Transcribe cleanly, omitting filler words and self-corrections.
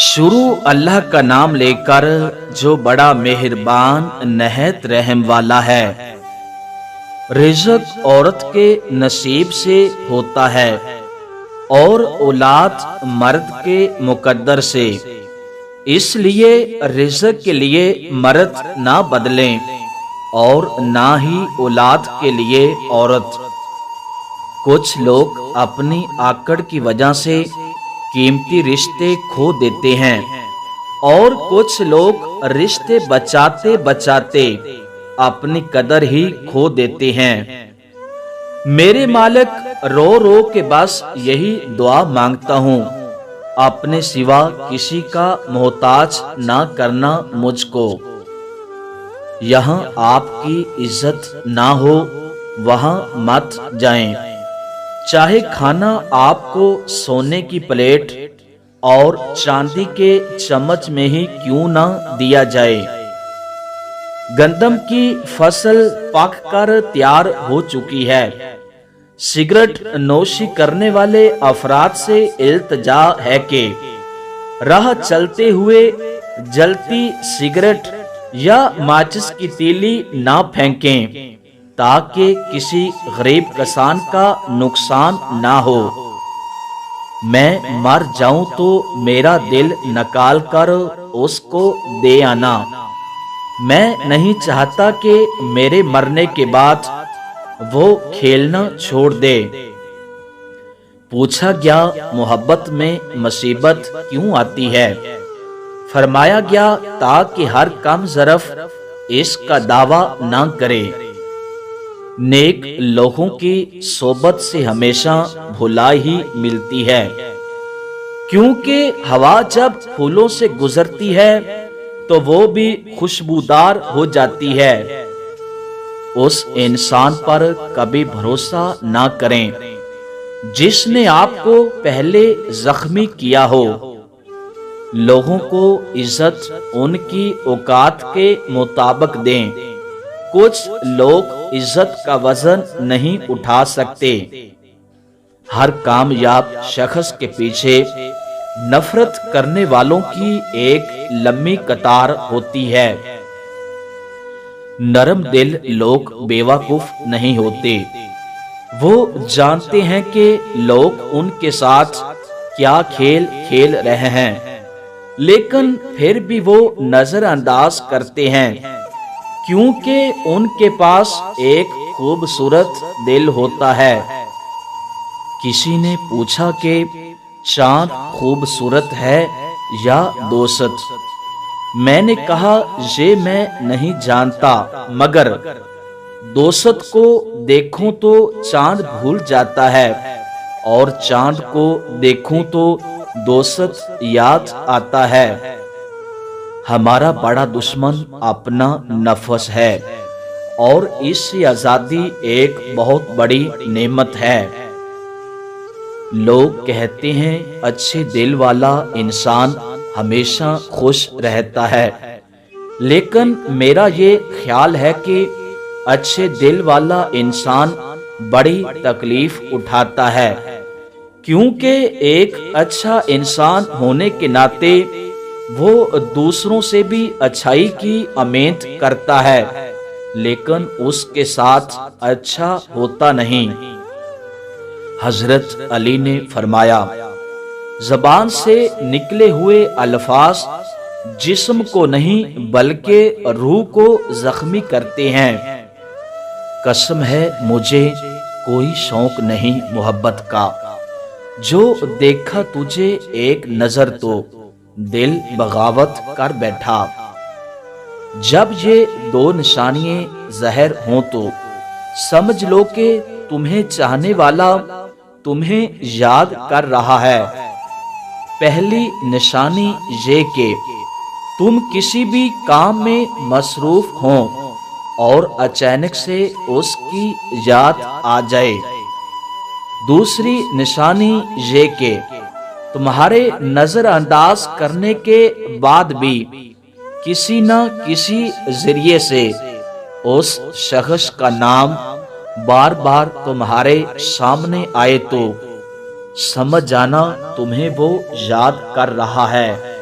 शुरू अल्लाह का नाम लेकर जो बड़ा मेहरबान नहायत रहम वाला है। रिज़्क औरत के नसीब से होता है और औलाद मर्द के मुकद्दर से, इसलिए रिज़्क के लिए मर्द ना बदलें और ना ही औलाद के लिए औरत। कुछ लोग अपनी आकड़ की वजह से कीमती रिश्ते खो देते हैं और कुछ लोग रिश्ते बचाते बचाते अपनी कदर ही खो देते हैं। मेरे मालिक, रो रो के बस यही दुआ मांगता हूँ, अपने सिवा किसी का मोहताज ना करना मुझको। यहाँ आपकी इज्जत ना हो वहाँ मत जाएं, चाहे खाना आपको सोने की प्लेट और चांदी के चम्मच में ही क्यों ना दिया जाए। गंदम की फसल पककर तैयार हो चुकी है। सिगरेट नोशी करने वाले अफराद से इल्तिजा है कि राह चलते हुए जलती सिगरेट या माचिस की तीली ना फेंकें ताकि किसी गरीब किसान का नुकसान ना हो। मैं मर जाऊं तो मेरा दिल निकाल कर उसको दे आना। मैं नहीं चाहता कि मेरे मरने के बाद वो खेलना छोड़ दे। पूछा गया, मोहब्बत में मुसीबत क्यों आती है? फरमाया गया, ताकि हर कम ज़रफ इसका दावा ना करे। नेक लोगों की सोबत से हमेशा भुलाई ही मिलती है, क्योंकि हवा जब फूलों से गुजरती है तो वो भी खुशबूदार हो जाती है। उस इंसान पर कभी भरोसा ना करें जिसने आपको पहले जख्मी किया हो। लोगों को इज्जत उनकी औकात के मुताबिक दें। कुछ लोग इज्जत का वजन नहीं उठा सकते। हर कामयाब शख्स के पीछे नफरत करने वालों की एक लंबी कतार होती है। नरम दिल लोग बेवकूफ नहीं होते। वो जानते हैं कि लोग उनके साथ क्या खेल खेल रहे हैं, लेकिन फिर भी वो नजरअंदाज करते हैं, क्योंकि उनके पास एक खूबसूरत दिल होता है। किसी ने पूछा कि चांद खूबसूरत है या दोस्त? मैंने कहा, ये मैं नहीं जानता, मगर दोस्त को देखूं तो चांद भूल जाता है और चांद को देखूं तो दोस्त याद आता है। हमारा बड़ा दुश्मन अपना नफ्स है और इससे आजादी एक बहुत बड़ी नेमत है। लोग कहते हैं अच्छे दिल वाला इंसान हमेशा खुश रहता है, लेकिन मेरा ये ख्याल है कि अच्छे दिल वाला इंसान बड़ी तकलीफ उठाता है, क्योंकि एक अच्छा इंसान होने के नाते वो दूसरों से भी अच्छाई की उम्मीद करता है, लेकिन उसके साथ अच्छा होता नहीं। हजरत अली ने फरमाया, ज़बान से निकले हुए अल्फाज जिस्म को नहीं बल्कि रूह को जख्मी करते हैं। कसम है, मुझे कोई शौक नहीं मोहब्बत का। जो देखा तुझे एक नजर तो दिल बगावत कर बैठा। जब ये दो निशानियां जहर हों तो समझ लो कि तुम्हें चाहने वाला तुम्हें याद कर रहा है। पहली निशानी ये कि तुम किसी भी काम में मसरूफ हो और अचानक से उसकी याद आ जाए। दूसरी निशानी ये कि तुम्हारे नजरअंदाज करने के बाद भी किसी न किसी जरिए से उस शख्स का नाम बार बार तुम्हारे सामने आए तो समझ जाना तुम्हें वो याद कर रहा है।